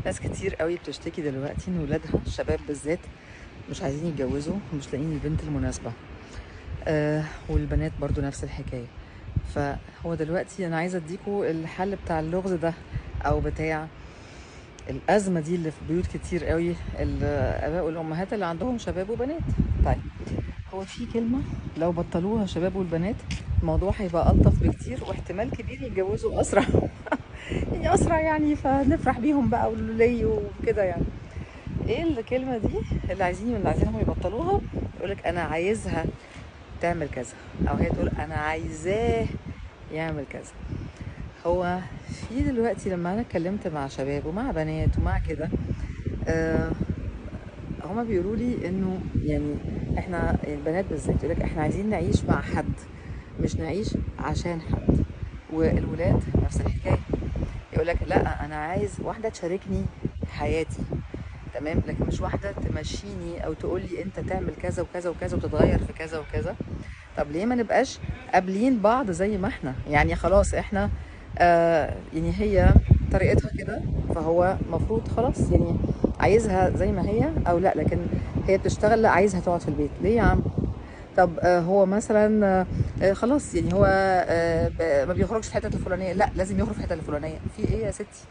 ناس كتير قوي بتشتكي دلوقتي ان ولادها الشباب بالذات مش عايزين يتجوزوا ومش لاقيين البنت المناسبة. والبنات برضو نفس الحكاية. فهو دلوقتي انا عايزة اديكوا الحل بتاع اللغز ده او بتاع الازمة دي اللي في بيوت كتير قوي الاباء والامهات اللي عندهم شباب وبنات. طيب، هو في كلمة لو بطلوها الشباب والبنات الموضوع هيبقى ألطف بكتير واحتمال كبير يتجوزوا أسرع. يعني أسرع يعني فنفرح بيهم بقى ولولي وكده يعني. ايه الكلمة دي اللي عايزينهم يبطلوها؟ يقولك انا عايزها تعمل كذا، او هي تقول انا عايزاه يعمل كذا. هو في دلوقتي لما انا اتكلمت مع شباب ومع بنات ومع كده، آه هما بيقولوا لي انه يعني احنا البنات بالذات يقولك احنا عايزين نعيش مع حد، مش نعيش عشان حد. والولاد نفس الحكاية، يقولك لا انا عايز واحدة تشاركني حياتي، تمام، لكن مش واحدة تمشيني او تقول لي انت تعمل كذا وكذا وكذا وتتغير في كذا وكذا. طب ليه ما نبقاش قابلين بعض زي ما احنا؟ يعني خلاص احنا يعني هي طريقتها كده، فهو مفروض خلاص يعني عايزها زي ما هي او لا. لكن هي بتشتغل، لا عايزها تقعد في البيت ليه يا عم؟ طب هو مثلا خلاص يعني هو ما بيخرجش في الحته الفلانيه، لا لازم يخرج في الحته الفلانيه. في ايه يا ستي؟